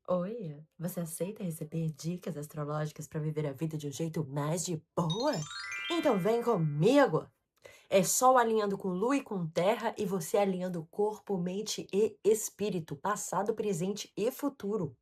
Oi, você aceita receber dicas astrológicas para viver a vida de um jeito mais de boa? Então vem comigo! É Sol alinhando com Lua e com Terra e você alinhando corpo, mente e espírito, passado, presente e futuro.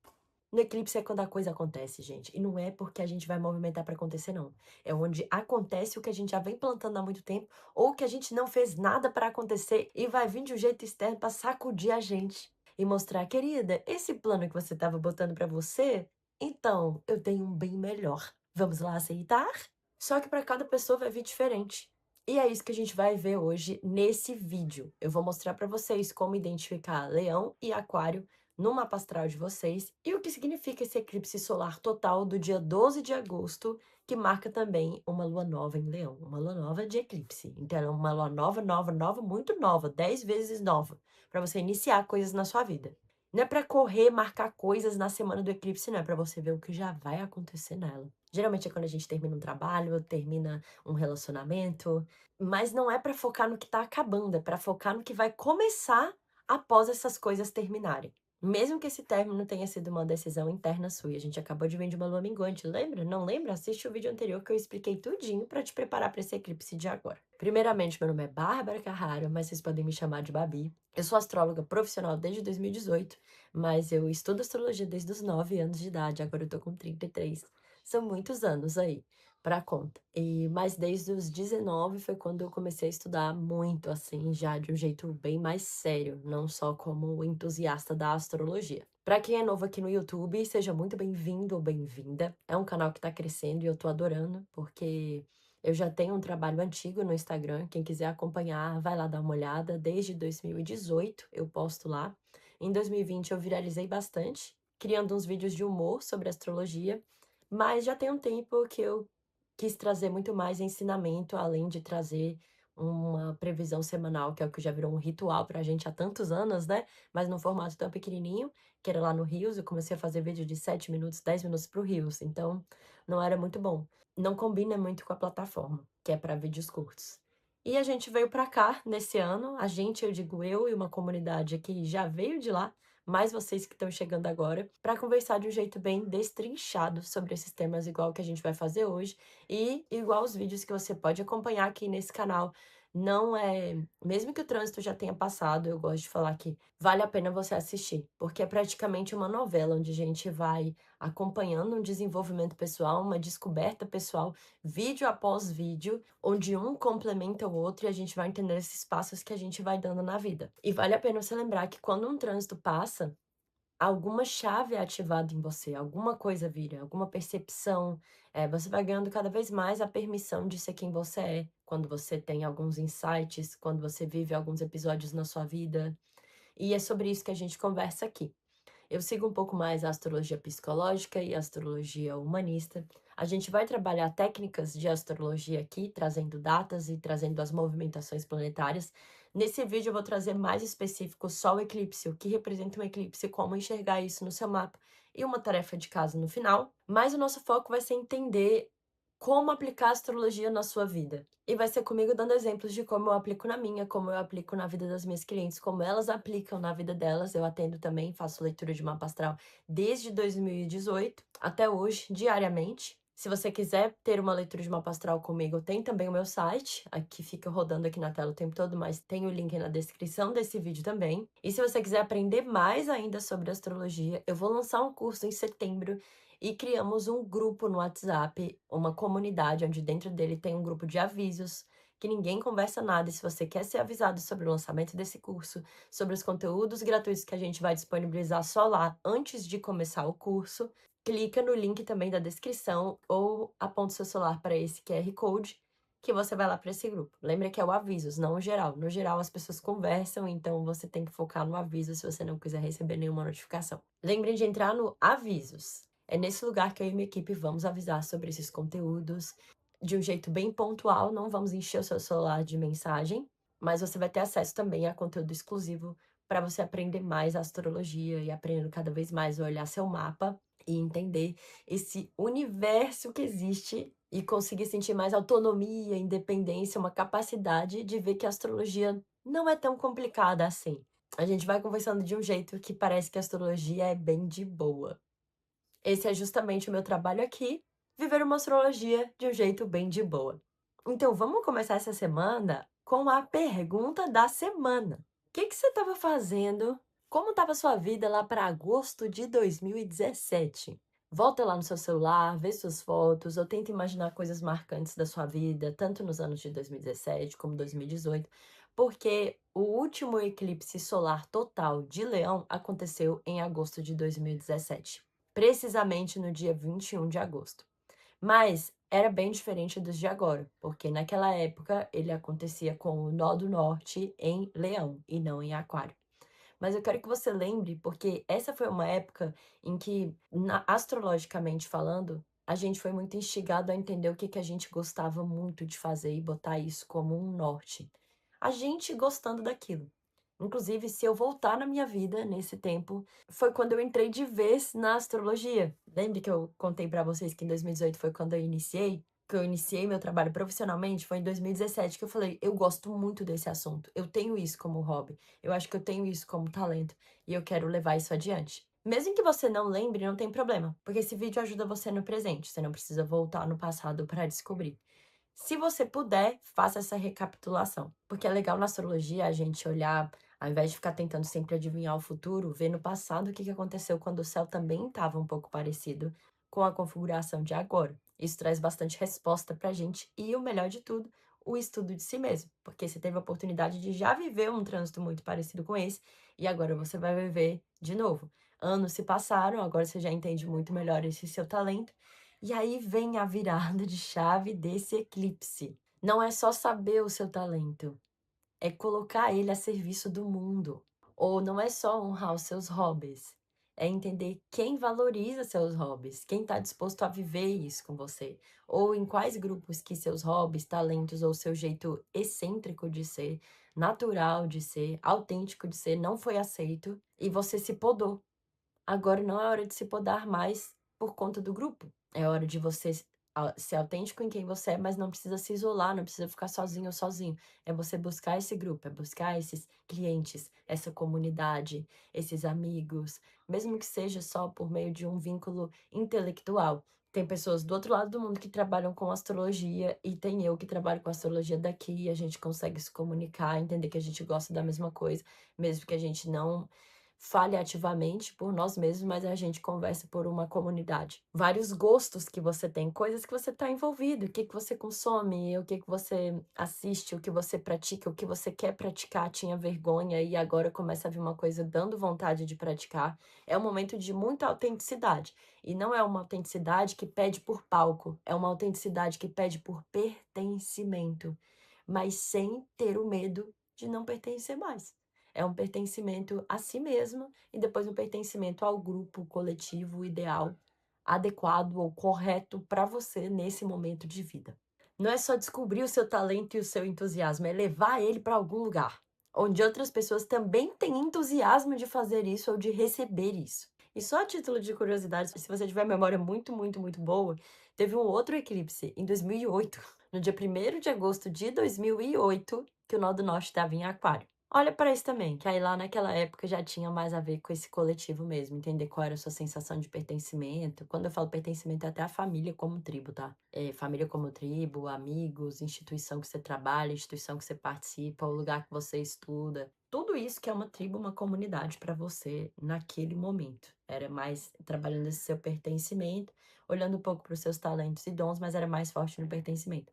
No eclipse é quando a coisa acontece, gente. E não é porque a gente vai movimentar para acontecer, não. É onde acontece o que a gente já vem plantando há muito tempo, ou que a gente não fez nada para acontecer e vai vir de um jeito externo para sacudir a gente e mostrar, querida, esse plano que você estava botando para você, então eu tenho um bem melhor. Vamos lá aceitar? Só que para cada pessoa vai vir diferente. E é isso que a gente vai ver hoje nesse vídeo. Eu vou mostrar para vocês como identificar Leão e Aquário no mapa astral de vocês e o que significa esse eclipse solar total do dia 12 de agosto, que marca também uma lua nova em Leão, uma lua nova de eclipse. Então, é uma lua nova, nova, nova, muito nova, 10 vezes nova, para você iniciar coisas na sua vida. Não é para correr, marcar coisas na semana do eclipse, não é para você ver o que já vai acontecer nela. Geralmente é quando a gente termina um trabalho, termina um relacionamento, mas não é para focar no que tá acabando, é para focar no que vai começar após essas coisas terminarem. Mesmo que esse término tenha sido uma decisão interna sua, e a gente acabou de vir de uma lua minguante, lembra? Não lembra? Assiste o vídeo anterior que eu expliquei tudinho para te preparar para esse eclipse de agora. Primeiramente, meu nome é Bárbara Carraro, mas vocês podem me chamar de Babi. Eu sou astróloga profissional desde 2018, mas eu estudo astrologia desde os 9 anos de idade, agora eu tô com 33. São muitos anos aí pra conta. Mas desde os 19 foi quando eu comecei a estudar muito, assim, já de um jeito bem mais sério, não só como entusiasta da astrologia. Pra quem é novo aqui no YouTube, seja muito bem-vindo ou bem-vinda. É um canal que tá crescendo e eu tô adorando, porque eu já tenho um trabalho antigo no Instagram. Quem quiser acompanhar, vai lá dar uma olhada. Desde 2018 eu posto lá. Em 2020 eu viralizei bastante, criando uns vídeos de humor sobre astrologia, mas já tem um tempo que eu quis trazer muito mais ensinamento, além de trazer uma previsão semanal, que é o que já virou um ritual pra gente há tantos anos, né, mas num formato tão pequenininho, que era lá no Reels. Eu comecei a fazer vídeo de 7 minutos, 10 minutos para o Reels, então não era muito bom. Não combina muito com a plataforma, que é para vídeos curtos. E a gente veio pra cá nesse ano, a gente, eu digo eu e uma comunidade que já veio de lá, mais vocês que estão chegando agora, para conversar de um jeito bem destrinchado sobre esses temas, igual que a gente vai fazer hoje, e igual os vídeos que você pode acompanhar aqui nesse canal. Não é, mesmo que o trânsito já tenha passado, eu gosto de falar que vale a pena você assistir, porque é praticamente uma novela onde a gente vai acompanhando um desenvolvimento pessoal, uma descoberta pessoal, vídeo após vídeo, onde um complementa o outro e a gente vai entender esses passos que a gente vai dando na vida. E vale a pena você lembrar que quando um trânsito passa, alguma chave é ativada em você, alguma coisa vira, alguma percepção, você vai ganhando cada vez mais a permissão de ser quem você é, quando você tem alguns insights, quando você vive alguns episódios na sua vida, e é sobre isso que a gente conversa aqui. Eu sigo um pouco mais a astrologia psicológica e a astrologia humanista. A gente vai trabalhar técnicas de astrologia aqui, trazendo datas e trazendo as movimentações planetárias. Nesse vídeo eu vou trazer mais específico só o eclipse, o que representa um eclipse, como enxergar isso no seu mapa e uma tarefa de casa no final. Mas o nosso foco vai ser entender como aplicar a astrologia na sua vida. E vai ser comigo dando exemplos de como eu aplico na minha, como eu aplico na vida das minhas clientes, como elas aplicam na vida delas. Eu atendo também, faço leitura de mapa astral desde 2018 até hoje, diariamente. Se você quiser ter uma leitura de mapa astral comigo, tem também o meu site, aqui fica rodando aqui na tela o tempo todo, mas tem o link na descrição desse vídeo também. E se você quiser aprender mais ainda sobre astrologia, eu vou lançar um curso em setembro e criamos um grupo no WhatsApp, uma comunidade, onde dentro dele tem um grupo de avisos, que ninguém conversa nada. E se você quer ser avisado sobre o lançamento desse curso, sobre os conteúdos gratuitos que a gente vai disponibilizar só lá antes de começar o curso, clica no link também da descrição ou aponta o seu celular para esse QR Code que você vai lá para esse grupo. Lembra que é o avisos, não o geral. No geral, as pessoas conversam, então você tem que focar no aviso se você não quiser receber nenhuma notificação. Lembrem de entrar no avisos. É nesse lugar que eu e minha equipe vamos avisar sobre esses conteúdos de um jeito bem pontual. Não vamos encher o seu celular de mensagem, mas você vai ter acesso também a conteúdo exclusivo para você aprender mais a astrologia e aprendendo cada vez mais a olhar seu mapa e entender esse universo que existe e conseguir sentir mais autonomia, independência, uma capacidade de ver que a astrologia não é tão complicada assim. A gente vai conversando de um jeito que parece que a astrologia é bem de boa. Esse é justamente o meu trabalho aqui, viver uma astrologia de um jeito bem de boa. Então, vamos começar essa semana com a pergunta da semana. O que que você estava fazendo? Como estava sua vida lá para agosto de 2017? Volta lá no seu celular, vê suas fotos, ou tenta imaginar coisas marcantes da sua vida, tanto nos anos de 2017 como 2018, porque o último eclipse solar total de Leão aconteceu em agosto de 2017, precisamente no dia 21 de agosto. Mas era bem diferente dos de agora, porque naquela época ele acontecia com o nó do norte em Leão e não em Aquário. Mas eu quero que você lembre, porque essa foi uma época em que, astrologicamente falando, a gente foi muito instigado a entender o que, que a gente gostava muito de fazer e botar isso como um norte. A gente gostando daquilo. Inclusive, se eu voltar na minha vida nesse tempo, foi quando eu entrei de vez na astrologia. Lembra que eu contei pra vocês que em 2018 foi quando eu iniciei? Que eu iniciei meu trabalho profissionalmente? Foi em 2017 que eu falei: eu gosto muito desse assunto, eu tenho isso como hobby, eu acho que eu tenho isso como talento e eu quero levar isso adiante. Mesmo que você não lembre, não tem problema, porque esse vídeo ajuda você no presente, você não precisa voltar no passado para descobrir. Se você puder, faça essa recapitulação, porque é legal na astrologia a gente olhar, ao invés de ficar tentando sempre adivinhar o futuro, ver no passado o que que aconteceu quando o céu também estava um pouco parecido com a configuração de agora. Isso traz bastante resposta pra gente e o melhor de tudo, o estudo de si mesmo, porque você teve a oportunidade de já viver um trânsito muito parecido com esse e agora você vai viver de novo. Anos se passaram, agora você já entende muito melhor esse seu talento e aí vem a virada de chave desse eclipse. Não é só saber o seu talento, é colocar ele a serviço do mundo. Ou não é só honrar os seus hobbies, é entender quem valoriza seus hobbies, quem está disposto a viver isso com você. Ou em quais grupos que seus hobbies, talentos ou seu jeito excêntrico de ser, natural de ser, autêntico de ser, não foi aceito e você se podou. Agora não é hora de se podar mais por conta do grupo. É hora de você ser autêntico em quem você é, mas não precisa se isolar, não precisa ficar sozinho ou sozinho. É você buscar esse grupo, é buscar esses clientes, essa comunidade, esses amigos, mesmo que seja só por meio de um vínculo intelectual. Tem pessoas do outro lado do mundo que trabalham com astrologia e tem eu que trabalho com astrologia daqui e a gente consegue se comunicar, entender que a gente gosta da mesma coisa, mesmo que a gente não fale ativamente por nós mesmos, mas a gente conversa por uma comunidade. Vários gostos que você tem, coisas que você está envolvido, o que que você consome, o que que você assiste, o que você pratica, o que você quer praticar, tinha vergonha e agora começa a vir uma coisa dando vontade de praticar. É um momento de muita autenticidade. E não é uma autenticidade que pede por palco, é uma autenticidade que pede por pertencimento, mas sem ter o medo de não pertencer mais. É um pertencimento a si mesmo e depois um pertencimento ao grupo coletivo ideal, adequado ou correto para você nesse momento de vida. Não é só descobrir o seu talento e o seu entusiasmo, é levar ele para algum lugar, onde outras pessoas também têm entusiasmo de fazer isso ou de receber isso. E só a título de curiosidade, se você tiver memória muito, muito, muito boa, teve um outro eclipse em 2008, no dia 1º de agosto de 2008, que o Nó do Norte estava em Aquário. Olha para isso também, que aí lá naquela época já tinha mais a ver com esse coletivo mesmo, entender qual era a sua sensação de pertencimento. Quando eu falo pertencimento, é até a família como tribo, tá? Família como tribo, amigos, instituição que você trabalha, instituição que você participa, o lugar que você estuda. Tudo isso que é uma tribo, uma comunidade para você naquele momento. Era mais trabalhando esse seu pertencimento, olhando um pouco para os seus talentos e dons, mas era mais forte no pertencimento.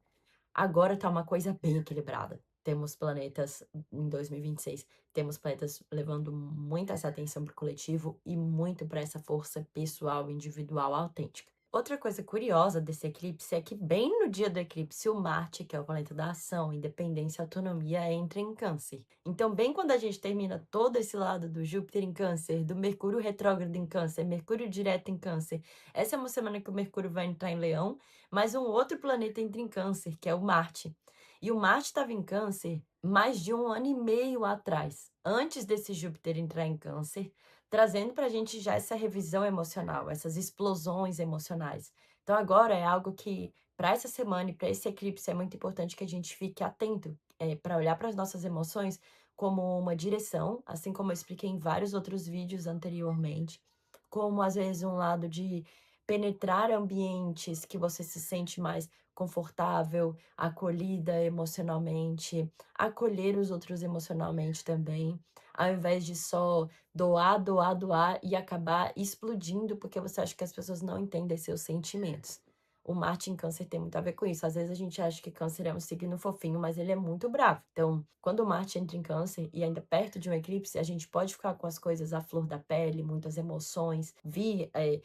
Agora tá uma coisa bem equilibrada. Temos planetas em 2026, temos planetas levando muito essa atenção para o coletivo e muito para essa força pessoal, individual, autêntica. Outra coisa curiosa desse eclipse é que bem no dia do eclipse, o Marte, que é o planeta da ação, independência, autonomia, entra em Câncer. Então, bem quando a gente termina todo esse lado do Júpiter em Câncer, do Mercúrio retrógrado em Câncer, Mercúrio direto em Câncer, essa é uma semana que o Mercúrio vai entrar em Leão, mas um outro planeta entra em Câncer, que é o Marte. E o Marte estava em Câncer mais de 1 ano e meio atrás, antes desse Júpiter entrar em Câncer, trazendo para a gente já essa revisão emocional, essas explosões emocionais. Então, agora é algo que, para essa semana e para esse eclipse, é muito importante que a gente fique atento, para olhar para as nossas emoções como uma direção, assim como eu expliquei em vários outros vídeos anteriormente, como às vezes um lado de penetrar ambientes que você se sente mais confortável, acolhida emocionalmente, acolher os outros emocionalmente também, ao invés de só doar, doar, doar e acabar explodindo porque você acha que as pessoas não entendem seus sentimentos. O Marte em Câncer tem muito a ver com isso. Às vezes a gente acha que Câncer é um signo fofinho, mas ele é muito bravo. Então, quando o Marte entra em Câncer e ainda perto de um eclipse, a gente pode ficar com as coisas à flor da pele, muitas emoções,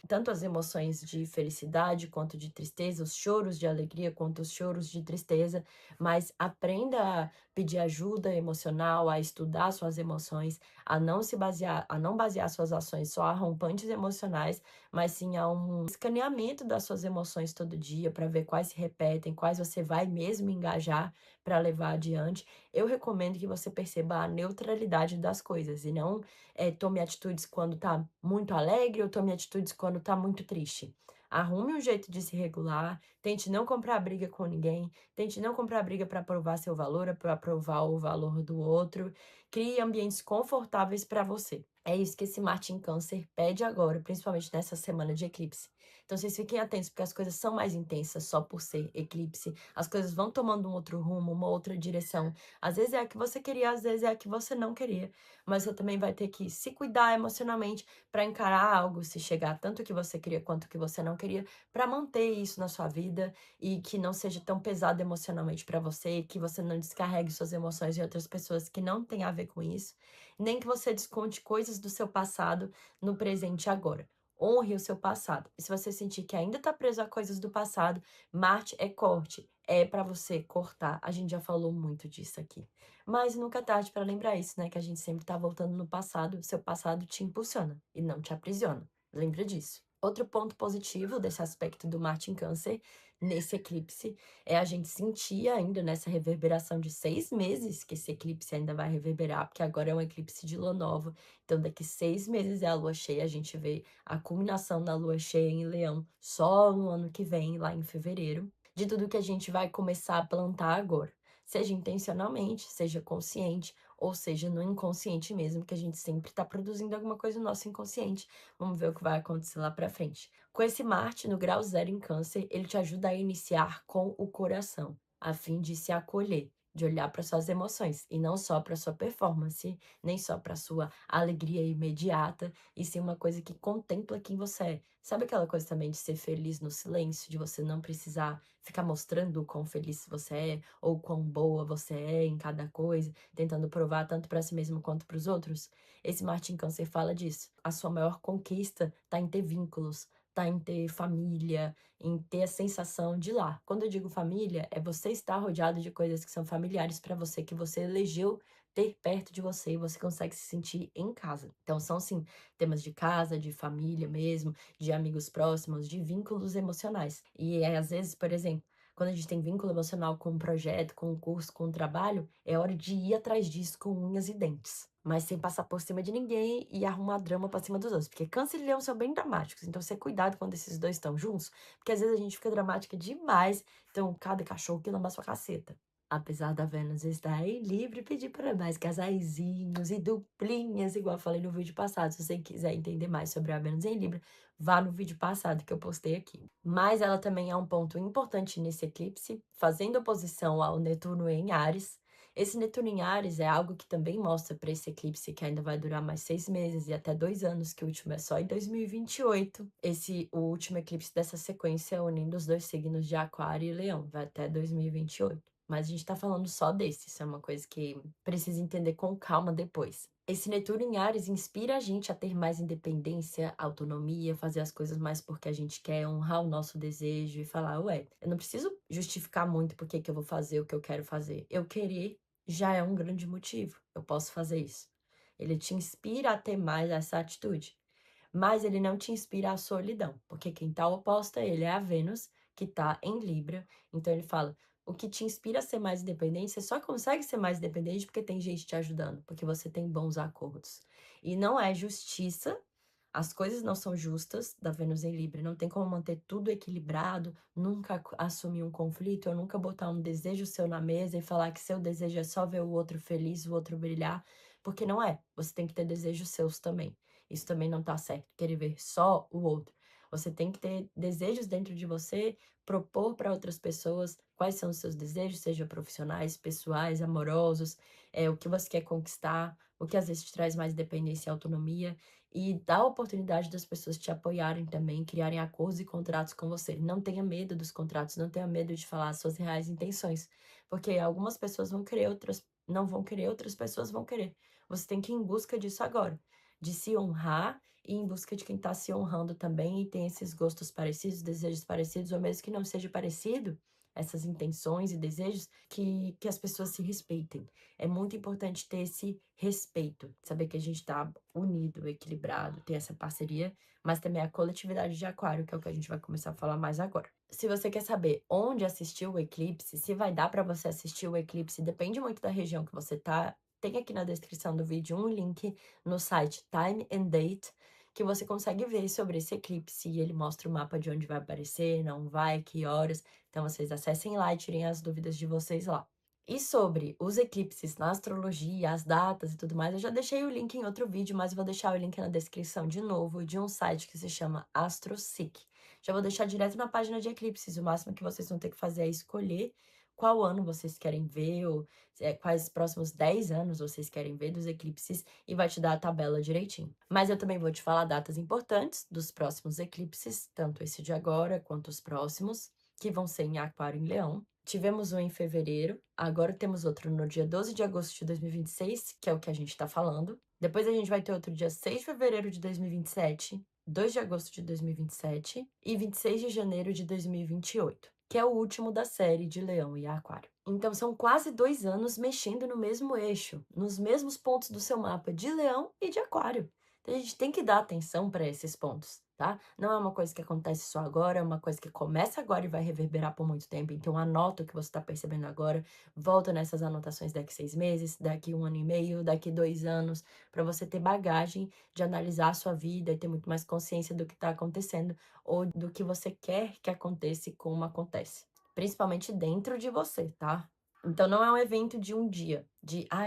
tanto as emoções de felicidade quanto de tristeza, os choros de alegria quanto os choros de tristeza, mas aprenda a pedir ajuda emocional, a estudar suas emoções, a não basear suas ações só a rompantes emocionais, mas sim a um escaneamento das suas emoções todo dia para ver quais se repetem, quais você vai mesmo engajar para levar adiante. Eu recomendo que você perceba a neutralidade das coisas e não tome atitudes quando tá muito alegre ou tome atitudes quando tá muito triste. Arrume um jeito de se regular, tente não comprar briga com ninguém, tente não comprar briga para provar seu valor, para provar o valor do outro. Crie ambientes confortáveis para você. É isso que esse Marte em Câncer pede agora, principalmente nessa semana de eclipse. Então, vocês fiquem atentos, porque as coisas são mais intensas só por ser eclipse. As coisas vão tomando um outro rumo, uma outra direção. Às vezes é a que você queria, às vezes é a que você não queria. Mas você também vai ter que se cuidar emocionalmente para encarar algo, se chegar tanto o que você queria quanto o que você não queria, para manter isso na sua vida e que não seja tão pesado emocionalmente para você, que você não descarregue suas emoções em outras pessoas que não têm a ver com isso, nem que você desconte coisas do seu passado no presente agora. Honre o seu passado. E se você sentir que ainda está preso a coisas do passado, Marte é corte, é para você cortar. A gente já falou muito disso aqui. Mas nunca é tarde para lembrar isso, né? Que a gente sempre está voltando no passado. Seu passado te impulsiona e não te aprisiona. Lembra disso. Outro ponto positivo desse aspecto do Marte em Câncer, nesse eclipse, é a gente sentir ainda nessa reverberação de 6 meses, que esse eclipse ainda vai reverberar, porque agora é um eclipse de lua nova. Então, daqui 6 meses é a lua cheia, a gente vê a culminação da lua cheia em Leão só no ano que vem, lá em fevereiro, de tudo que a gente vai começar a plantar agora. Seja intencionalmente, seja consciente, ou seja no inconsciente mesmo, que a gente sempre está produzindo alguma coisa no nosso inconsciente. Vamos ver o que vai acontecer lá pra frente. Com esse Marte no grau zero em Câncer, ele te ajuda a iniciar com o coração, a fim de se acolher, de olhar para suas emoções e não só para sua performance, nem só para sua alegria imediata, e sim uma coisa que contempla quem você é. Sabe aquela coisa também de ser feliz no silêncio, de você não precisar ficar mostrando o quão feliz você é ou quão boa você é em cada coisa, tentando provar tanto para si mesmo quanto para os outros? Esse Marte em Câncer fala disso. A sua maior conquista está em ter vínculos, está em ter família, em ter a sensação de lá. Quando eu digo família, é você estar rodeado de coisas que são familiares para você, que você elegeu ter perto de você e você consegue se sentir em casa. Então, são sim temas de casa, de família mesmo, de amigos próximos, de vínculos emocionais. E às vezes, por exemplo, quando a gente tem vínculo emocional com um projeto, com um curso, com um trabalho, é hora de ir atrás disso com unhas e dentes. Mas sem passar por cima de ninguém e arrumar drama pra cima dos outros. Porque Câncer e Leão são bem dramáticos. Então, você cuidado quando esses dois estão juntos. Porque às vezes a gente fica dramática demais. Então, cada cachorro que lamba a sua caceta. Apesar da Vênus estar em Libra, pedir para mais casaizinhos e duplinhas, igual eu falei no vídeo passado. Se você quiser entender mais sobre a Vênus em Libra, vá no vídeo passado que eu postei aqui. Mas ela também é um ponto importante nesse eclipse, fazendo oposição ao Netuno em Áries. Esse Netuno em Áries é algo que também mostra para esse eclipse que ainda vai durar mais 6 meses e até 2 anos, que o último é só em 2028. O último eclipse dessa sequência unindo os dois signos de Aquário e Leão, vai até 2028. Mas a gente tá falando só desse, isso é uma coisa que precisa entender com calma depois. Esse Netuno em Áries inspira a gente a ter mais independência, autonomia, fazer as coisas mais porque a gente quer, honrar o nosso desejo e falar, ué, eu não preciso justificar muito por que que eu vou fazer o que eu quero fazer. Eu querer já é um grande motivo, eu posso fazer isso. Ele te inspira a ter mais essa atitude, mas ele não te inspira a solidão, porque quem tá oposta a ele é a Vênus, que tá em Libra. Então ele fala: o que te inspira a ser mais independente, você só consegue ser mais independente porque tem gente te ajudando, porque você tem bons acordos. E não é justiça As coisas não são justas da Vênus em Libra, não tem como manter tudo equilibrado, nunca assumir um conflito, ou nunca botar um desejo seu na mesa e falar que seu desejo é só ver o outro feliz, o outro brilhar, porque não é. Você tem que ter desejos seus também. Isso também não tá certo, querer ver só o outro. Você tem que ter desejos dentro de você, propor para outras pessoas quais são os seus desejos, sejam profissionais, pessoais, amorosos, o que você quer conquistar, o que às vezes te traz mais dependência e autonomia, e dar a oportunidade das pessoas te apoiarem também, criarem acordos e contratos com você. Não tenha medo dos contratos, não tenha medo de falar as suas reais intenções, porque algumas pessoas vão querer, outras não vão querer, outras pessoas vão querer. Você tem que ir em busca disso agora, de se honrar e em busca de quem está se honrando também e tem esses gostos parecidos, desejos parecidos, ou mesmo que não seja parecido, essas intenções e desejos, que as pessoas se respeitem. É muito importante ter esse respeito, saber que a gente está unido, equilibrado, ter essa parceria, mas também a coletividade de Aquário, que é o que a gente vai começar a falar mais agora. Se você quer saber onde assistir o eclipse, se vai dar para você assistir o eclipse, depende muito da região que você tá. Tem aqui na descrição do vídeo um link no site Time and Date, que você consegue ver sobre esse eclipse, e ele mostra o mapa de onde vai aparecer, não vai, que horas. Então vocês acessem lá e tirem as dúvidas de vocês lá. E sobre os eclipses na astrologia, as datas e tudo mais, eu já deixei o link em outro vídeo, mas vou deixar o link na descrição de novo, de um site que se chama AstroSeek. Já vou deixar direto na página de eclipses, o máximo que vocês vão ter que fazer é escolher qual ano vocês querem ver, ou quais próximos 10 anos vocês querem ver dos eclipses, e vai te dar a tabela direitinho. Mas eu também vou te falar datas importantes dos próximos eclipses, tanto esse de agora quanto os próximos, que vão ser em Aquário e em Leão. Tivemos um em fevereiro, agora temos outro no dia 12 de agosto de 2026, que é o que a gente tá falando. Depois a gente vai ter outro dia 6 de fevereiro de 2027, 2 de agosto de 2027 e 26 de janeiro de 2028, que é o último da série de Leão e Aquário. Então são quase 2 anos mexendo no mesmo eixo, nos mesmos pontos do seu mapa de Leão e de Aquário. Então a gente tem que dar atenção para esses pontos, tá? Não é uma coisa que acontece só agora, é uma coisa que começa agora e vai reverberar por muito tempo. Então anota o que você está percebendo agora, volta nessas anotações daqui 6 meses, daqui 1 ano e meio, daqui 2 anos, para você ter bagagem de analisar a sua vida e ter muito mais consciência do que está acontecendo ou do que você quer que aconteça e como acontece. Principalmente dentro de você, tá? Então não é um evento de um dia,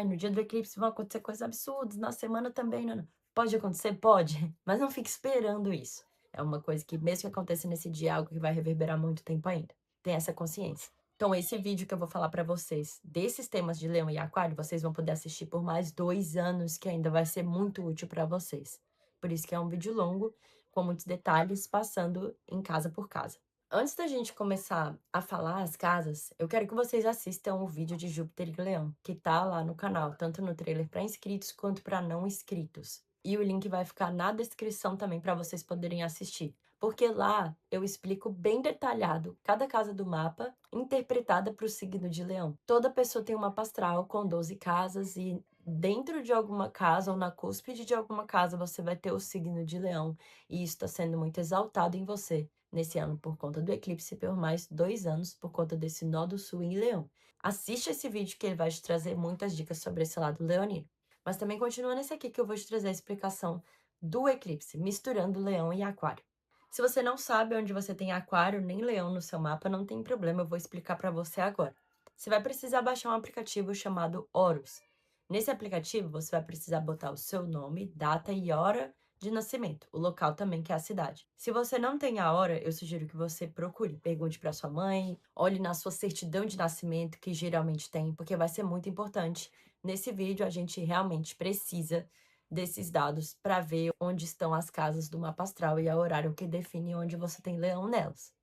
no dia do eclipse vão acontecer coisas absurdas, na semana também, não. Pode acontecer? Pode, mas não fique esperando isso. É uma coisa que, mesmo que aconteça nesse dia, é algo que vai reverberar muito tempo ainda. Tenha essa consciência. Então, esse vídeo que eu vou falar para vocês, desses temas de Leão e Aquário, vocês vão poder assistir por mais 2 anos, que ainda vai ser muito útil para vocês. Por isso que é um vídeo longo, com muitos detalhes, passando em casa por casa. Antes da gente começar a falar as casas, eu quero que vocês assistam o vídeo de Júpiter e Leão, que tá lá no canal, tanto no trailer para inscritos quanto para não inscritos. E o link vai ficar na descrição também para vocês poderem assistir. Porque lá eu explico bem detalhado cada casa do mapa interpretada para o signo de Leão. Toda pessoa tem um mapa astral com 12 casas e dentro de alguma casa ou na cúspide de alguma casa você vai ter o signo de Leão. E isso está sendo muito exaltado em você nesse ano por conta do eclipse, por mais 2 anos por conta desse nó do sul em Leão. Assiste esse vídeo que ele vai te trazer muitas dicas sobre esse lado leonino. Mas também continua nesse aqui que eu vou te trazer a explicação do eclipse, misturando Leão e Aquário. Se você não sabe onde você tem Aquário nem Leão no seu mapa, não tem problema, eu vou explicar para você agora. Você vai precisar baixar um aplicativo chamado Horus. Nesse aplicativo, você vai precisar botar o seu nome, data e hora de nascimento, o local também que é a cidade. Se você não tem a hora, eu sugiro que você procure, pergunte para sua mãe, olhe na sua certidão de nascimento, que geralmente tem, porque vai ser muito importante. Nesse vídeo, a gente realmente precisa desses dados para ver onde estão as casas do mapa astral e é o horário que define onde você tem leão nelas.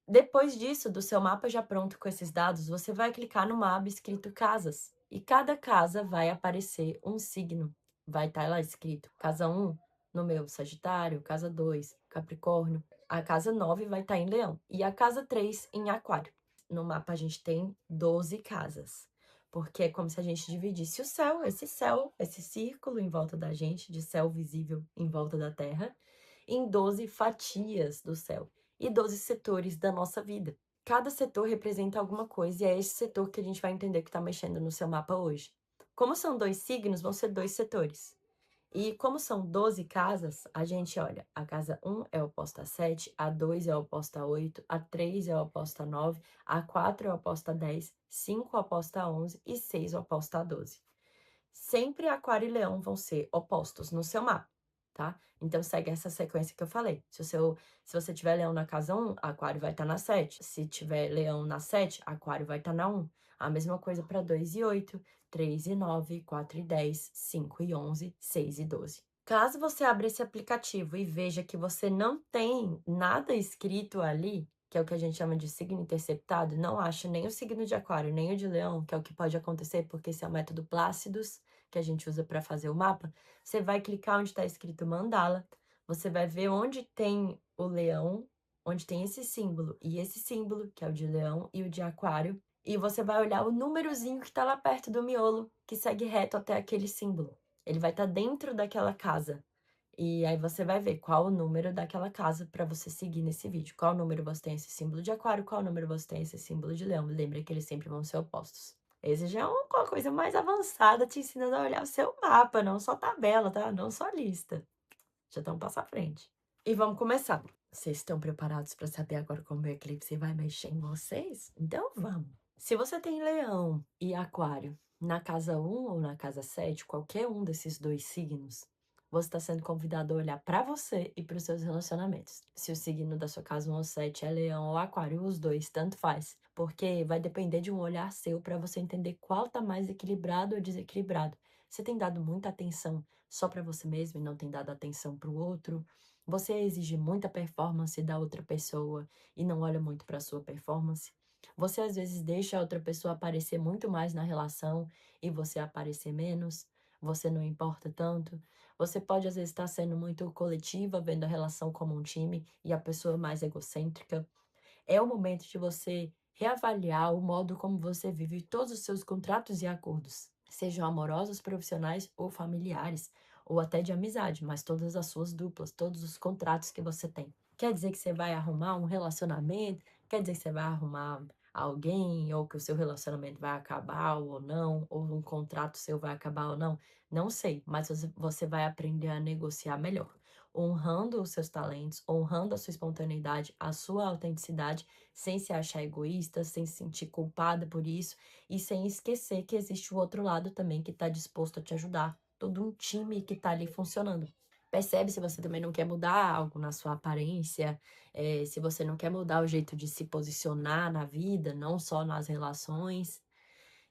Depois disso, do seu mapa já pronto com esses dados, você vai clicar no aba escrito casas. E cada casa vai aparecer um signo. Vai estar lá escrito casa 1, no meu, Sagitário, casa 2, Capricórnio. A casa 9 vai estar em Leão e a casa 3 em Aquário. No mapa a gente tem 12 casas, porque é como se a gente dividisse o céu, esse círculo em volta da gente, de céu visível em volta da Terra, em 12 fatias do céu e 12 setores da nossa vida. Cada setor representa alguma coisa e é esse setor que a gente vai entender que está mexendo no seu mapa hoje. Como são 2 signos, vão ser 2 setores. E como são 12 casas, a gente olha, a casa um é oposta a 7, a 2 é oposta a 8, a 3 é oposta a 9, a 4 é oposta a 10, 5 oposta a 11 e 6 oposta a 12. Sempre Aquário e Leão vão ser opostos no seu mapa, tá? Então segue essa sequência que eu falei. Se você tiver Leão na casa um, Aquário vai estar na 7. Se tiver Leão na 7, Aquário vai estar na um. A mesma coisa para 2 e 8, 3 e 9, 4 e 10, 5 e 11, 6 e 12. Caso você abra esse aplicativo e veja que você não tem nada escrito ali, que é o que a gente chama de signo interceptado, não acha nem o signo de Aquário, nem o de Leão, que é o que pode acontecer, porque esse é o método Plácidos, que a gente usa para fazer o mapa. Você vai clicar onde está escrito mandala, você vai ver onde tem o leão, onde tem esse símbolo, que é o de Leão e o de Aquário, e você vai olhar o númerozinho que está lá perto do miolo, que segue reto até aquele símbolo. Ele vai estar dentro daquela casa. E aí você vai ver qual o número daquela casa para você seguir nesse vídeo. Qual número você tem esse símbolo de aquário, qual número você tem esse símbolo de leão. Lembra que eles sempre vão ser opostos. Esse já é uma coisa mais avançada, te ensinando a olhar o seu mapa, não só tabela, tá? Não só lista. Já estão um passo à frente. E vamos começar. Vocês estão preparados para saber agora como o eclipse vai mexer em vocês? Então vamos. Se você tem leão e aquário na casa um ou na casa 7, qualquer um desses dois signos, você está sendo convidado a olhar para você e para os seus relacionamentos. Se o signo da sua casa 1 ou 7 é leão ou aquário, os dois, tanto faz. Porque vai depender de um olhar seu para você entender qual está mais equilibrado ou desequilibrado. Você tem dado muita atenção só para você mesmo e não tem dado atenção para o outro? Você exige muita performance da outra pessoa e não olha muito para a sua performance? Você às vezes deixa a outra pessoa aparecer muito mais na relação e você aparecer menos? Você não importa tanto? Você pode às vezes estar sendo muito coletiva, vendo a relação como um time e a pessoa mais egocêntrica. É o momento de você reavaliar o modo como você vive todos os seus contratos e acordos, sejam amorosos, profissionais ou familiares, ou até de amizade, mas todas as suas duplas, todos os contratos que você tem. Quer dizer que você vai arrumar um relacionamento? Quer dizer que você vai arrumar alguém, ou que o seu relacionamento vai acabar ou não, ou um contrato seu vai acabar ou não? Não sei, mas você vai aprender a negociar melhor honrando os seus talentos, honrando a sua espontaneidade, a sua autenticidade, sem se achar egoísta, sem se sentir culpada por isso e sem esquecer que existe o outro lado também que está disposto a te ajudar. Todo um time que está ali funcionando. Percebe se você também não quer mudar algo na sua aparência, se você não quer mudar o jeito de se posicionar na vida, não só nas relações.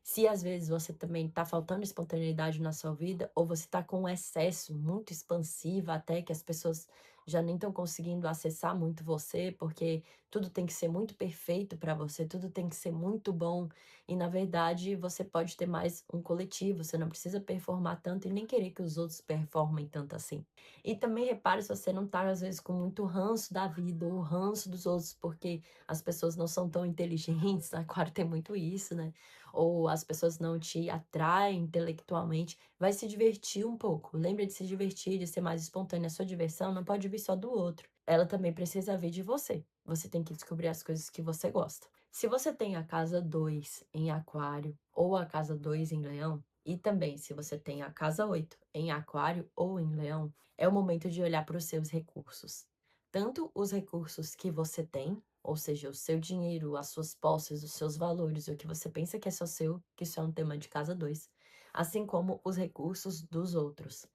Se às vezes você também está faltando espontaneidade na sua vida, ou você está com um excesso muito expansivo, até que as pessoas já nem estão conseguindo acessar muito você, porque tudo tem que ser muito perfeito para você, tudo tem que ser muito bom, e na verdade você pode ter mais um coletivo, você não precisa performar tanto e nem querer que os outros performem tanto assim. E também repare se você não está às vezes com muito ranço da vida ou ranço dos outros, porque as pessoas não são tão inteligentes, Aquário tem muito isso, né? Ou as pessoas não te atraem intelectualmente, vai se divertir um pouco. Lembra de se divertir, de ser mais espontânea. A sua diversão não pode vir só do outro. Ela também precisa vir de você. Você tem que descobrir as coisas que você gosta. Se você tem a casa 2 em Aquário ou a casa 2 em Leão, e também se você tem a casa 8 em Aquário ou em Leão, é o momento de olhar para os seus recursos. Tanto os recursos que você tem, ou seja, o seu dinheiro, as suas posses, os seus valores, o que você pensa que é só seu, que isso é um tema de casa 2, assim como os recursos dos outros.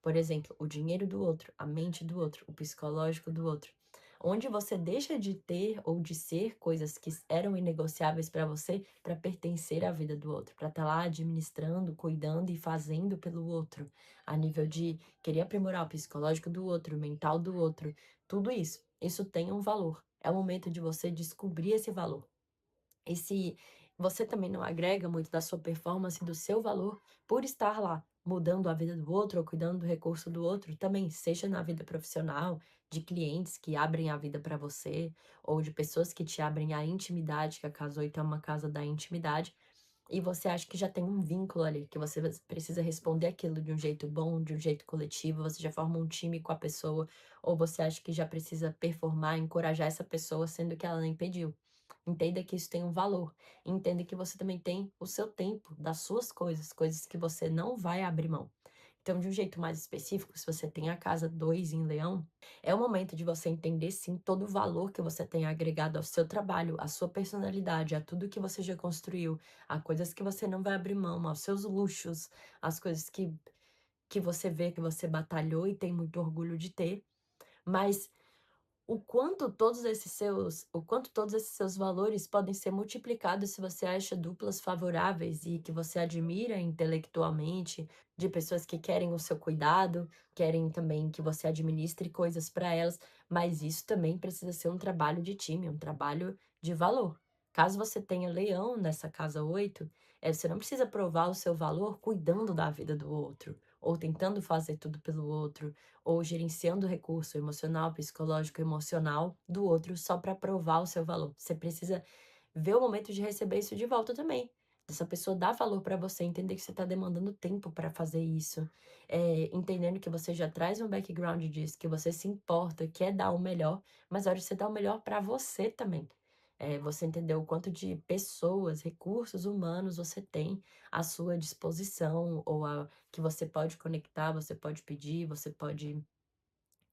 Por exemplo, o dinheiro do outro, a mente do outro, o psicológico do outro. Onde você deixa de ter ou de ser coisas que eram inegociáveis para você para pertencer à vida do outro, para estar lá administrando, cuidando e fazendo pelo outro, a nível de querer aprimorar o psicológico do outro, o mental do outro, tudo isso. Isso tem um valor. É o momento de você descobrir esse valor. E se você também não agrega muito da sua performance, do seu valor, por estar lá mudando a vida do outro ou cuidando do recurso do outro, também seja na vida profissional, de clientes que abrem a vida para você, ou de pessoas que te abrem a intimidade, que a casa 8 é uma casa da intimidade, e você acha que já tem um vínculo ali, que você precisa responder aquilo de um jeito bom, de um jeito coletivo, você já forma um time com a pessoa, ou você acha que já precisa performar, encorajar essa pessoa, sendo que ela nem pediu. Entenda que isso tem um valor. Entenda que você também tem o seu tempo, das suas coisas, coisas que você não vai abrir mão. Então, de um jeito mais específico, se você tem a casa 2 em Leão, é o momento de você entender sim todo o valor que você tem agregado ao seu trabalho, à sua personalidade, a tudo que você já construiu, a coisas que você não vai abrir mão, aos seus luxos, as coisas que você vê que você batalhou e tem muito orgulho de ter, mas o quanto todos esses seus valores podem ser multiplicados se você acha duplas favoráveis e que você admira intelectualmente, de pessoas que querem o seu cuidado, querem também que você administre coisas para elas, mas isso também precisa ser um trabalho de time, um trabalho de valor. Caso você tenha leão nessa casa 8, você não precisa provar o seu valor cuidando da vida do outro, ou tentando fazer tudo pelo outro, ou gerenciando o recurso emocional, psicológico, emocional do outro só para provar o seu valor. Você precisa ver o momento de receber isso de volta também. Essa pessoa dá valor para você, entender que você está demandando tempo para fazer isso, entendendo que você já traz um background disso, que você se importa, quer dar o melhor, mas a hora de você dar o melhor para você também. Você entendeu o quanto de pessoas, recursos humanos você tem à sua disposição, ou que você pode conectar, você pode pedir, você pode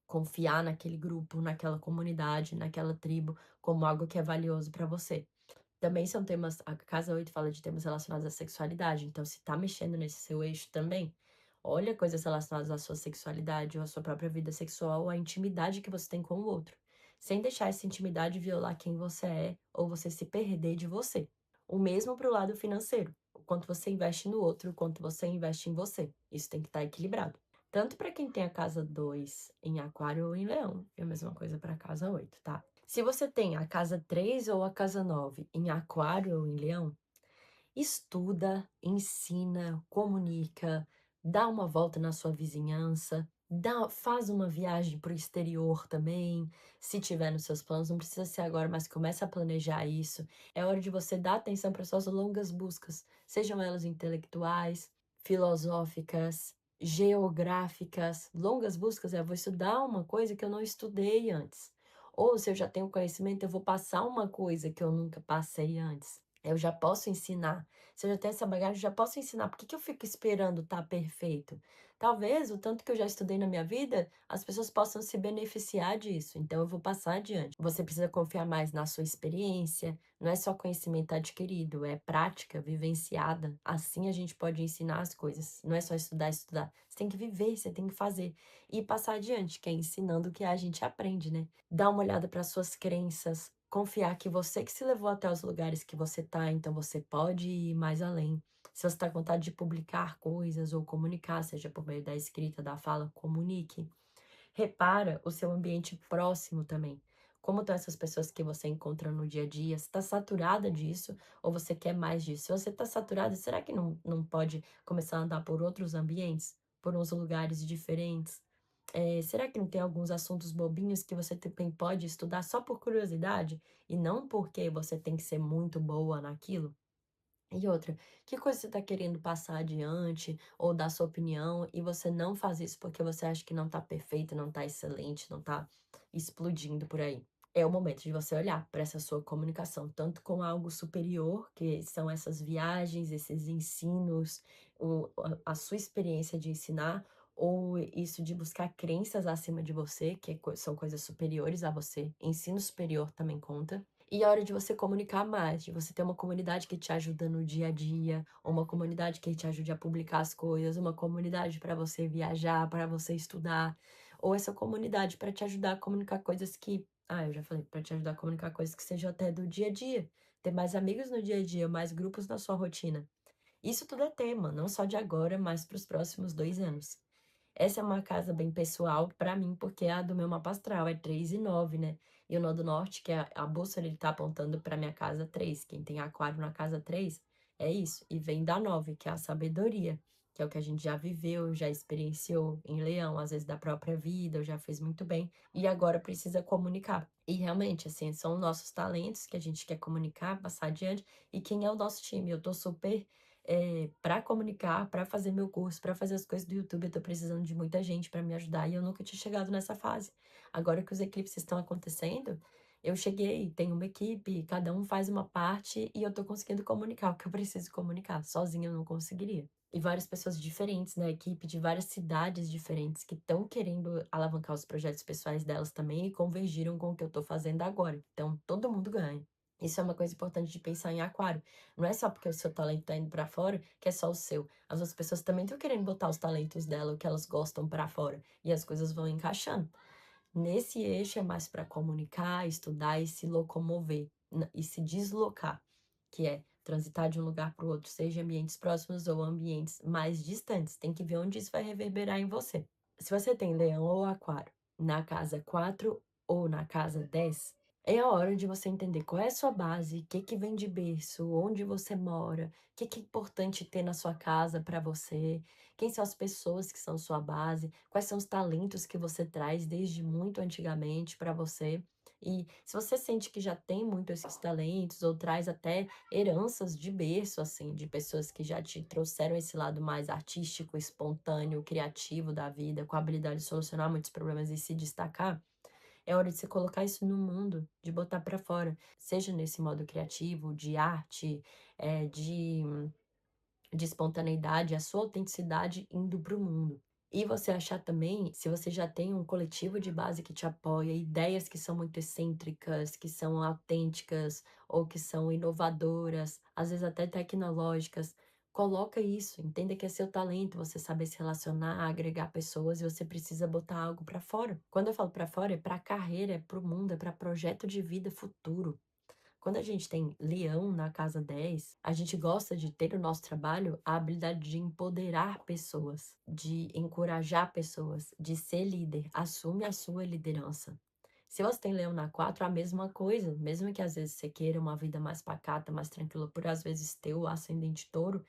confiar naquele grupo, naquela comunidade, naquela tribo, como algo que é valioso para você. Também são temas, a casa 8 fala de temas relacionados à sexualidade, então se tá mexendo nesse seu eixo também, olha coisas relacionadas à sua sexualidade ou à sua própria vida sexual ou à intimidade que você tem com o outro, sem deixar essa intimidade violar quem você é ou você se perder de você. O mesmo para o lado financeiro, o quanto você investe no outro, o quanto você investe em você. Isso tem que estar equilibrado. Tanto para quem tem a casa 2 em Aquário ou em Leão, é a mesma coisa para a casa 8, tá? Se você tem a casa 3 ou a casa 9 em Aquário ou em Leão, estuda, ensina, comunica, dá uma volta na sua vizinhança, faz uma viagem para o exterior também, se tiver nos seus planos, não precisa ser agora, mas começa a planejar isso. É hora de você dar atenção para suas longas buscas, sejam elas intelectuais, filosóficas, geográficas. Longas buscas é: eu vou estudar uma coisa que eu não estudei antes. Ou se eu já tenho conhecimento, eu vou passar uma coisa que eu nunca passei antes. Eu já posso ensinar. Se eu já tenho essa bagagem, eu já posso ensinar. Por que que eu fico esperando estar perfeito? Talvez o tanto que eu já estudei na minha vida, as pessoas possam se beneficiar disso. Então eu vou passar adiante. Você precisa confiar mais na sua experiência. Não é só conhecimento adquirido, é prática vivenciada. Assim a gente pode ensinar as coisas. Não é só estudar, estudar. Você tem que viver, você tem que fazer e passar adiante, que é ensinando o que a gente aprende, né? Dá uma olhada para suas crenças, confiar que você que se levou até os lugares que você tá, então você pode ir mais além. Se você está com vontade de publicar coisas ou comunicar, seja por meio da escrita, da fala, comunique. Repara o seu ambiente próximo também. Como estão essas pessoas que você encontra no dia a dia? Você está saturada disso ou você quer mais disso? Se você está saturada, será que não pode começar a andar por outros ambientes, por uns lugares diferentes? Será que não tem alguns assuntos bobinhos que você também pode estudar só por curiosidade e não porque você tem que ser muito boa naquilo? E outra, que coisa você está querendo passar adiante ou dar sua opinião e você não faz isso porque você acha que não está perfeito, não está excelente, não está explodindo por aí? É o momento de você olhar para essa sua comunicação, tanto com algo superior, que são essas viagens, esses ensinos, a sua experiência de ensinar, ou isso de buscar crenças acima de você, que são coisas superiores a você. Ensino superior também conta. E é hora de você comunicar mais, de você ter uma comunidade que te ajuda no dia a dia, ou uma comunidade que te ajude a publicar as coisas, uma comunidade para você viajar, para você estudar, ou essa comunidade para te ajudar a comunicar coisas que, eu já falei, para te ajudar a comunicar coisas que sejam até do dia a dia. Ter mais amigos no dia a dia, mais grupos na sua rotina. Isso tudo é tema, não só de agora, mas para os próximos 2 anos. Essa é uma casa bem pessoal para mim, porque a do meu mapa astral é 3 e 9, né? E o Nó do Norte, que é a bússola, ele tá apontando para minha casa 3. Quem tem aquário na casa 3 é isso. E vem da 9, que é a sabedoria, que é o que a gente já viveu, já experienciou em Leão, às vezes da própria vida, ou já fez muito bem, e agora precisa comunicar. E realmente, assim, são nossos talentos que a gente quer comunicar, passar adiante, e quem é o nosso time? Eu tô super para comunicar, para fazer meu curso, para fazer as coisas do YouTube, eu tô precisando de muita gente para me ajudar e eu nunca tinha chegado nessa fase. Agora que os eclipses estão acontecendo, eu cheguei, tenho uma equipe, cada um faz uma parte e eu tô conseguindo comunicar o que eu preciso comunicar, sozinha eu não conseguiria. E várias pessoas diferentes na equipe, de várias cidades diferentes, que estão querendo alavancar os projetos pessoais delas também e convergiram com o que eu tô fazendo agora. Então, todo mundo ganha. Isso é uma coisa importante de pensar em aquário. Não é só porque o seu talento tá indo pra fora, que é só o seu. As outras pessoas também estão querendo botar os talentos dela, o que elas gostam pra fora. E as coisas vão encaixando. Nesse eixo é mais para comunicar, estudar e se locomover, e se deslocar, que é transitar de um lugar para o outro, seja ambientes próximos ou ambientes mais distantes. Tem que ver onde isso vai reverberar em você. Se você tem leão ou aquário na casa 4 ou na casa 10, é a hora de você entender qual é a sua base, o que que vem de berço, onde você mora, o que que é importante ter na sua casa para você, quem são as pessoas que são sua base, quais são os talentos que você traz desde muito antigamente para você. E se você sente que já tem muito esses talentos ou traz até heranças de berço, assim, de pessoas que já te trouxeram esse lado mais artístico, espontâneo, criativo da vida, com a habilidade de solucionar muitos problemas e se destacar, é hora de você colocar isso no mundo, de botar para fora, seja nesse modo criativo, de arte, de espontaneidade, a sua autenticidade indo para o mundo. E você achar também, se você já tem um coletivo de base que te apoia, ideias que são muito excêntricas, que são autênticas ou que são inovadoras, às vezes até tecnológicas, coloca isso, entenda que é seu talento, você saber se relacionar, agregar pessoas e você precisa botar algo para fora. Quando eu falo para fora, é para carreira, é para o mundo, é para projeto de vida futuro. Quando a gente tem leão na casa 10, a gente gosta de ter no nosso trabalho a habilidade de empoderar pessoas, de encorajar pessoas, de ser líder. Assume a sua liderança. Se você tem leão na 4, a mesma coisa. Mesmo que às vezes você queira uma vida mais pacata, mais tranquila, por às vezes ter o ascendente touro,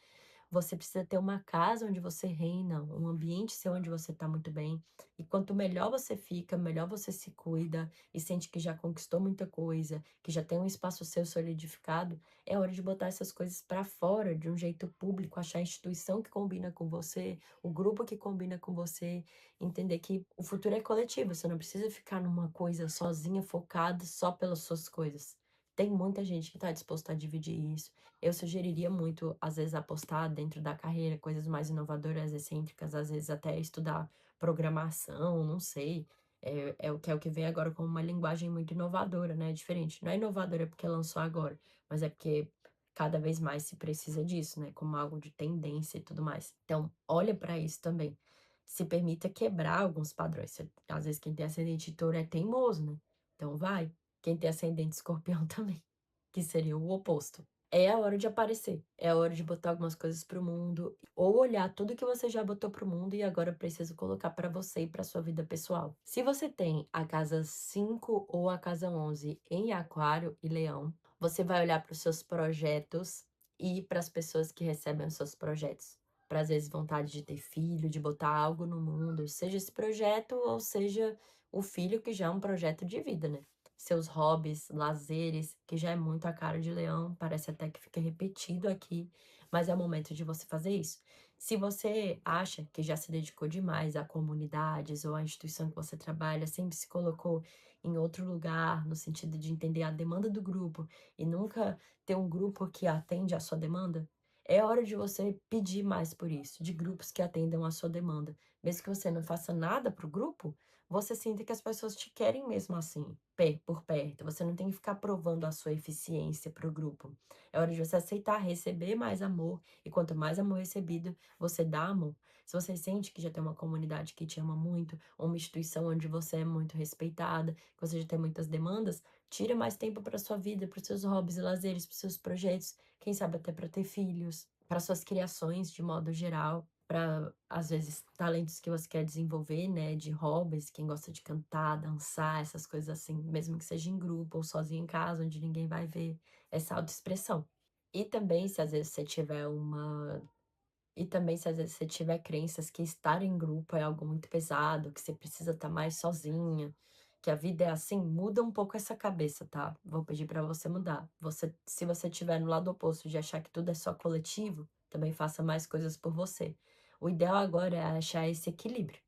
você precisa ter uma casa onde você reina, um ambiente seu onde você está muito bem. E quanto melhor você fica, melhor você se cuida e sente que já conquistou muita coisa, que já tem um espaço seu solidificado, é hora de botar essas coisas para fora de um jeito público, achar a instituição que combina com você, o grupo que combina com você, entender que o futuro é coletivo, você não precisa ficar numa coisa sozinha, focada só pelas suas coisas. Tem muita gente que está disposta a dividir isso. Eu sugeriria muito, às vezes, apostar dentro da carreira, coisas mais inovadoras, excêntricas, às vezes até estudar programação, não sei. É o que vem agora como uma linguagem muito inovadora, né? Diferente. Não é inovadora porque lançou agora, mas é porque cada vez mais se precisa disso, né? Como algo de tendência e tudo mais. Então, olha para isso também. Se permita quebrar alguns padrões. Às vezes, quem tem ascendente em touro é teimoso, né? Então, vai. Quem tem ascendente escorpião também, que seria o oposto. É a hora de aparecer, é a hora de botar algumas coisas para o mundo, ou olhar tudo que você já botou para o mundo e agora preciso colocar para você e para sua vida pessoal. Se você tem a casa 5 ou a casa 11 em Aquário e Leão, você vai olhar para os seus projetos e para as pessoas que recebem os seus projetos. Para às vezes vontade de ter filho, de botar algo no mundo, seja esse projeto ou seja o filho que já é um projeto de vida, né? Seus hobbies, lazeres, que já é muito a cara de leão, parece até que fica repetido aqui, mas é o momento de você fazer isso. Se você acha que já se dedicou demais a comunidades ou à instituição que você trabalha, sempre se colocou em outro lugar, no sentido de entender a demanda do grupo e nunca ter um grupo que atende à sua demanda, é hora de você pedir mais por isso, de grupos que atendam à sua demanda. Mesmo que você não faça nada para o grupo, você sinta que as pessoas te querem mesmo assim, por perto. Você não tem que ficar provando a sua eficiência para o grupo. É hora de você aceitar receber mais amor, e quanto mais amor recebido, você dá amor. Se você sente que já tem uma comunidade que te ama muito, ou uma instituição onde você é muito respeitada, que você já tem muitas demandas, tira mais tempo para sua vida, para os seus hobbies e lazeres, para os seus projetos, quem sabe até para ter filhos, para suas criações de modo geral, para, às vezes, talentos que você quer desenvolver, né, de hobbies, quem gosta de cantar, dançar, essas coisas assim, mesmo que seja em grupo ou sozinho em casa, onde ninguém vai ver, essa autoexpressão. E também, se às vezes você tiver uma e também se às vezes você tiver crenças que estar em grupo é algo muito pesado, que você precisa estar mais sozinha, que a vida é assim, muda um pouco essa cabeça, tá? Vou pedir pra você mudar. Se você estiver no lado oposto de achar que tudo é só coletivo, também faça mais coisas por você. O ideal agora é achar esse equilíbrio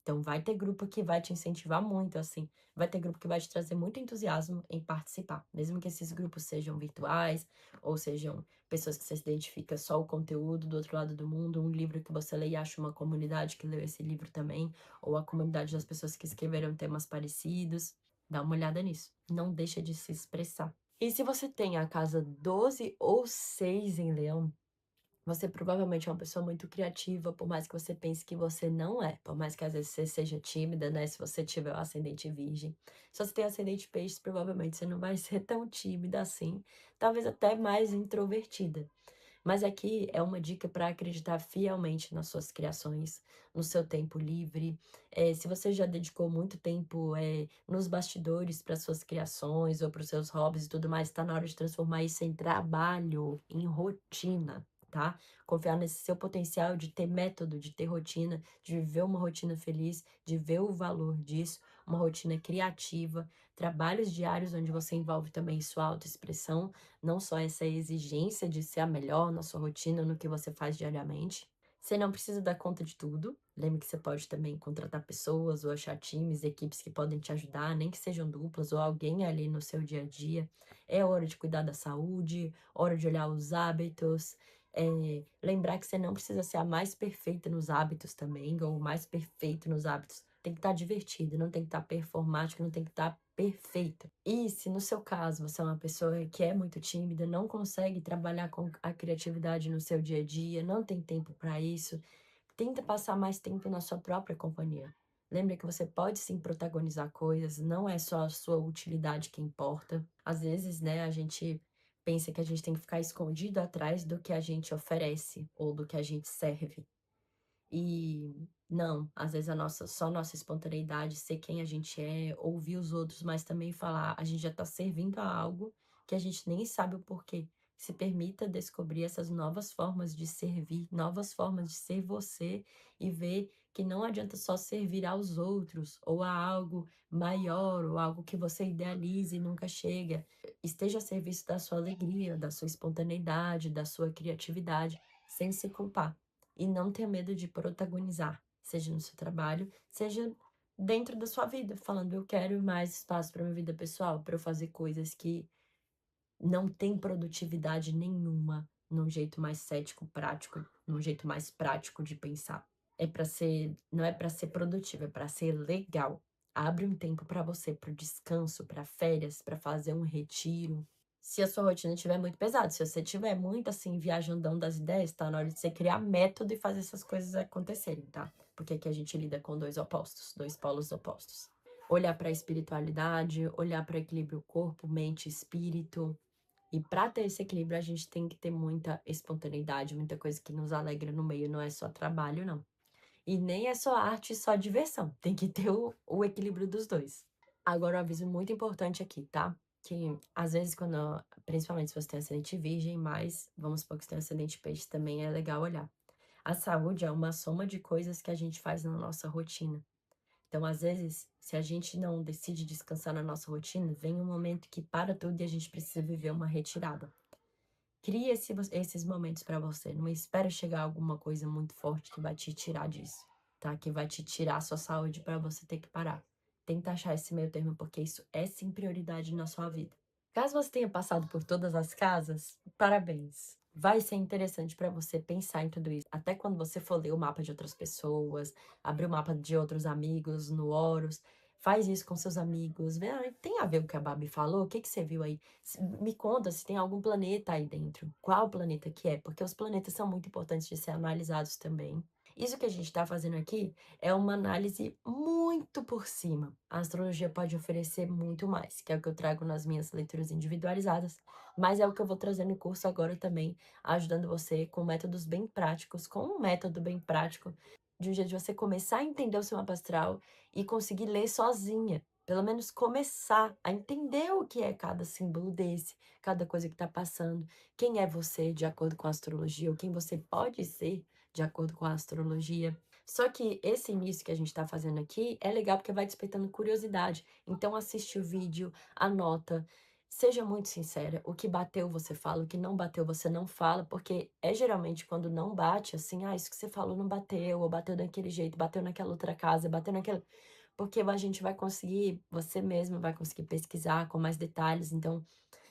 Então vai ter grupo que vai te incentivar muito, assim, vai ter grupo que vai te trazer muito entusiasmo em participar, mesmo que esses grupos sejam virtuais ou sejam pessoas que você se identifica só o conteúdo do outro lado do mundo, um livro que você lê e acha uma comunidade que leu esse livro também, ou a comunidade das pessoas que escreveram temas parecidos. Dá uma olhada nisso. Não deixa de se expressar. E se você tem a casa 12 ou 6 em Leão, você provavelmente é uma pessoa muito criativa, por mais que você pense que você não é, por mais que às vezes você seja tímida, né, se você tiver o ascendente virgem. Se você tem ascendente peixes, provavelmente você não vai ser tão tímida assim, talvez até mais introvertida. Mas aqui é uma dica para acreditar fielmente nas suas criações, no seu tempo livre. Se você já dedicou muito tempo, nos bastidores para suas criações ou para os seus hobbies e tudo mais, está na hora de transformar isso em trabalho, em rotina, tá? Confiar nesse seu potencial de ter método, de ter rotina, de viver uma rotina feliz, de ver o valor disso, uma rotina criativa, trabalhos diários onde você envolve também sua autoexpressão, não só essa exigência de ser a melhor na sua rotina, no que você faz diariamente. Você não precisa dar conta de tudo. Lembre que você pode também contratar pessoas ou achar times, equipes que podem te ajudar, nem que sejam duplas ou alguém ali no seu dia a dia. É hora de cuidar da saúde, hora de olhar os hábitos. Lembrar que você não precisa ser a mais perfeita nos hábitos também, ou o mais perfeito nos hábitos. Tem que estar divertido, não tem que estar performático, não tem que estar perfeito. E se no seu caso você é uma pessoa que é muito tímida, não consegue trabalhar com a criatividade no seu dia a dia, não tem tempo para isso, tenta passar mais tempo na sua própria companhia. Lembra que você pode sim protagonizar coisas, não é só a sua utilidade que importa. Às vezes, né, a gente pensa que a gente tem que ficar escondido atrás do que a gente oferece ou do que a gente serve. E não, às vezes só nossa espontaneidade, ser quem a gente é, ouvir os outros, mas também falar, a gente já está servindo a algo que a gente nem sabe o porquê. Se permita descobrir essas novas formas de servir, novas formas de ser você e ver que não adianta só servir aos outros ou a algo maior ou algo que você idealize e nunca chega. Esteja a serviço da sua alegria, da sua espontaneidade, da sua criatividade, sem se culpar. E não ter medo de protagonizar, seja no seu trabalho, seja dentro da sua vida, falando: "Eu quero mais espaço para minha vida pessoal, para eu fazer coisas que não têm produtividade nenhuma", num jeito mais cético, prático, num jeito mais prático de pensar. Não é para ser produtivo, é para ser legal. Abre um tempo para você, para o descanso, para férias, para fazer um retiro. Se a sua rotina estiver muito pesada, se você estiver muito, assim, viajandão das ideias, tá na hora de você criar método e fazer essas coisas acontecerem, tá? Porque aqui a gente lida com 2 opostos, 2 polos opostos. Olhar para a espiritualidade, olhar para equilíbrio corpo, mente e espírito. E para ter esse equilíbrio, a gente tem que ter muita espontaneidade, muita coisa que nos alegra no meio, não é só trabalho, não. E nem é só arte e só diversão, tem que ter o equilíbrio dos 2. Agora um aviso muito importante aqui, tá? Que às vezes principalmente se você tem ascendente virgem, mas vamos supor que você tem ascendente peixe, também é legal olhar. A saúde é uma soma de coisas que a gente faz na nossa rotina. Então, às vezes, se a gente não decide descansar na nossa rotina, vem um momento que para tudo e a gente precisa viver uma retirada. Crie esses momentos para você, não espera chegar alguma coisa muito forte que vai te tirar disso, tá? Que vai te tirar a sua saúde para você ter que parar. Tenta achar esse meio termo, porque isso é sim prioridade na sua vida. Caso você tenha passado por todas as casas, parabéns. Vai ser interessante para você pensar em tudo isso. Até quando você for ler o mapa de outras pessoas, abrir o mapa de outros amigos no Horus, faz isso com seus amigos. Vê, tem a ver com o que a Babi falou? O que que você viu aí? Me conta se tem algum planeta aí dentro. Qual planeta que é? Porque os planetas são muito importantes de ser analisados também. Isso que a gente está fazendo aqui é uma análise muito por cima. A astrologia pode oferecer muito mais, que é o que eu trago nas minhas leituras individualizadas, mas é o que eu vou trazer no curso agora também, ajudando você com métodos bem práticos, com um método bem prático, de um jeito de você começar a entender o seu mapa astral e conseguir ler sozinha. Pelo menos começar a entender o que é cada símbolo desse, cada coisa que está passando, quem é você de acordo com a astrologia, ou quem você pode ser de acordo com a astrologia. Só que esse início que a gente está fazendo aqui é legal porque vai despertando curiosidade. Então assiste o vídeo, anota. Seja muito sincera, o que bateu você fala, o que não bateu você não fala, porque é geralmente quando não bate, assim, ah, isso que você falou não bateu, ou bateu daquele jeito, bateu naquela outra casa, bateu naquela. Porque a gente vai conseguir, você mesmo vai conseguir pesquisar com mais detalhes, então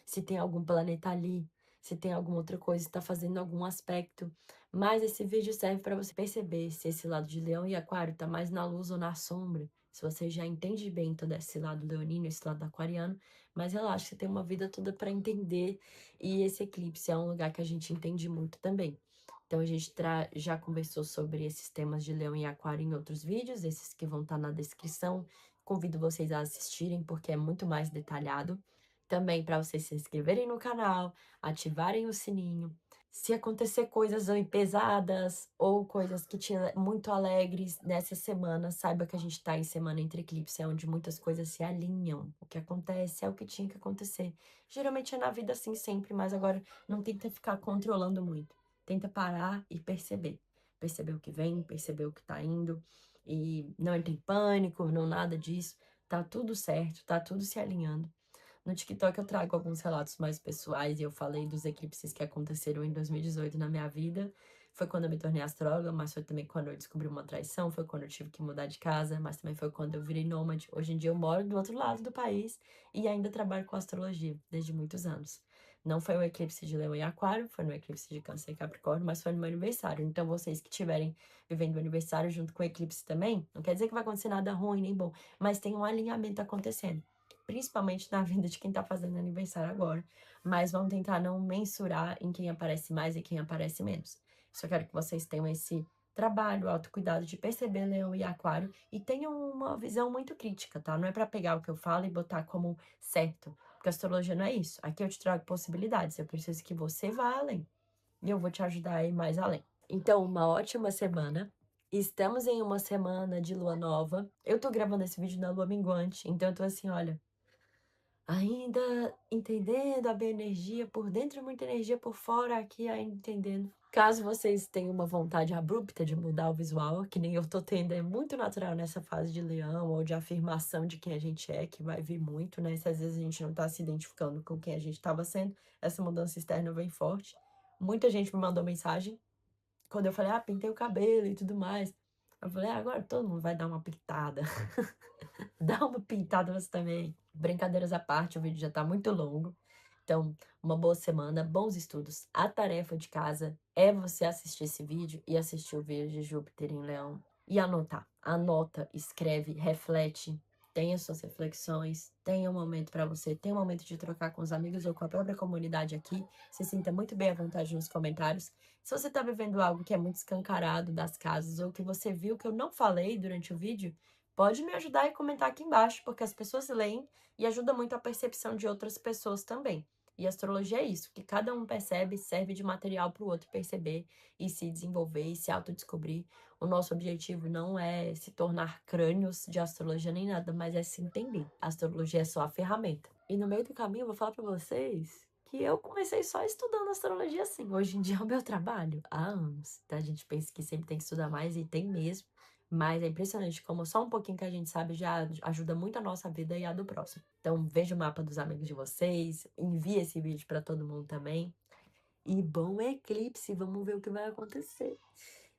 se tem algum planeta ali, se tem alguma outra coisa, se tá fazendo algum aspecto. Mas esse vídeo serve para você perceber se esse lado de Leão e Aquário tá mais na luz ou na sombra. Se você já entende bem todo esse lado leonino, esse lado aquariano, mas relaxa, você tem uma vida toda para entender e esse eclipse é um lugar que a gente entende muito também. Então a gente já conversou sobre esses temas de Leão e Aquário em outros vídeos, esses que vão estar na descrição. Convido vocês a assistirem porque é muito mais detalhado. Também para vocês se inscreverem no canal, ativarem o sininho. Se acontecer coisas aí pesadas ou coisas que te muito alegres nessa semana, saiba que a gente está em semana entre eclipse, é onde muitas coisas se alinham. O que acontece é o que tinha que acontecer. Geralmente é na vida assim sempre, mas agora não tenta ficar controlando muito. Tenta parar e perceber. Perceber o que vem, perceber o que tá indo. E não entre em pânico, não nada disso. Tá tudo certo, tá tudo se alinhando. No TikTok eu trago alguns relatos mais pessoais e eu falei dos eclipses que aconteceram em 2018 na minha vida. Foi quando eu me tornei astróloga, mas foi também quando eu descobri uma traição, foi quando eu tive que mudar de casa, mas também foi quando eu virei nômade. Hoje em dia eu moro do outro lado do país e ainda trabalho com astrologia desde muitos anos. Não foi um eclipse de Leão e Aquário, foi no eclipse de Câncer e Capricórnio, mas foi no meu aniversário. Então vocês que estiverem vivendo o aniversário junto com o eclipse também, não quer dizer que vai acontecer nada ruim nem bom, mas tem um alinhamento acontecendo principalmente na vida de quem tá fazendo aniversário agora, mas vamos tentar não mensurar em quem aparece mais e quem aparece menos. Só quero que vocês tenham esse trabalho, autocuidado de perceber Leão e Aquário e tenham uma visão muito crítica, tá? Não é para pegar o que eu falo e botar como certo, porque a astrologia não é isso. Aqui eu te trago possibilidades, eu preciso que você vá além e eu vou te ajudar a ir mais além. Então, uma ótima semana. Estamos em uma semana de lua nova. Eu tô gravando esse vídeo na lua minguante, então eu tô assim, olha, ainda entendendo a minha energia por dentro, muita energia por fora, aqui ainda entendendo. Caso vocês tenham uma vontade abrupta de mudar o visual, que nem eu tô tendo, é muito natural nessa fase de leão ou de afirmação de quem a gente é, que vai vir muito, né? Se às vezes a gente não tá se identificando com quem a gente tava sendo, essa mudança externa vem forte. Muita gente me mandou mensagem quando eu falei, ah, pintei o cabelo e tudo mais. Eu falei, ah, agora todo mundo vai dar uma pintada. Dá uma pintada você também. Brincadeiras à parte, o vídeo já tá muito longo. Então, uma boa semana, bons estudos. A tarefa de casa é você assistir esse vídeo e assistir o vídeo de Júpiter em Leão e anotar. Anota, escreve, reflete, tenha suas reflexões, tenha um momento para você, tenha um momento de trocar com os amigos ou com a própria comunidade aqui. Se sinta muito bem à vontade nos comentários. Se você tá vivendo algo que é muito escancarado das casas ou que você viu que eu não falei durante o vídeo, pode me ajudar e comentar aqui embaixo, porque as pessoas leem e ajuda muito a percepção de outras pessoas também. E astrologia é isso, que cada um percebe, serve de material para o outro perceber e se desenvolver e se autodescobrir. O nosso objetivo não é se tornar crânios de astrologia nem nada, mas é se entender. A astrologia é só a ferramenta. E no meio do caminho eu vou falar para vocês que eu comecei só estudando astrologia assim. Hoje em dia é o meu trabalho, há anos. Então a gente pensa que sempre tem que estudar mais e tem mesmo. Mas é impressionante como só um pouquinho que a gente sabe já ajuda muito a nossa vida e a do próximo. Então, veja o mapa dos amigos de vocês, envie esse vídeo para todo mundo também. E bom eclipse, vamos ver o que vai acontecer.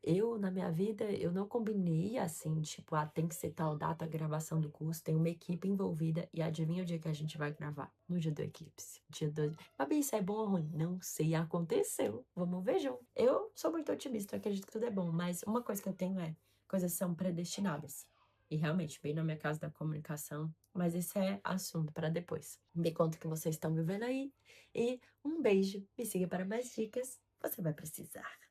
Eu, na minha vida, eu não combinei assim, tipo, ah, tem que ser tal data a gravação do curso, tem uma equipe envolvida e adivinha o dia que a gente vai gravar? No dia do eclipse. Dia 2. Babi, isso é bom ou ruim? Não sei, aconteceu. Vamos ver junto. Eu sou muito otimista, eu acredito que tudo é bom, mas uma coisa que eu tenho é, coisas são predestinadas. E realmente, bem na minha casa da comunicação, mas esse é assunto para depois. Me conta o que vocês estão vivendo aí e um beijo. Me siga para mais dicas, você vai precisar.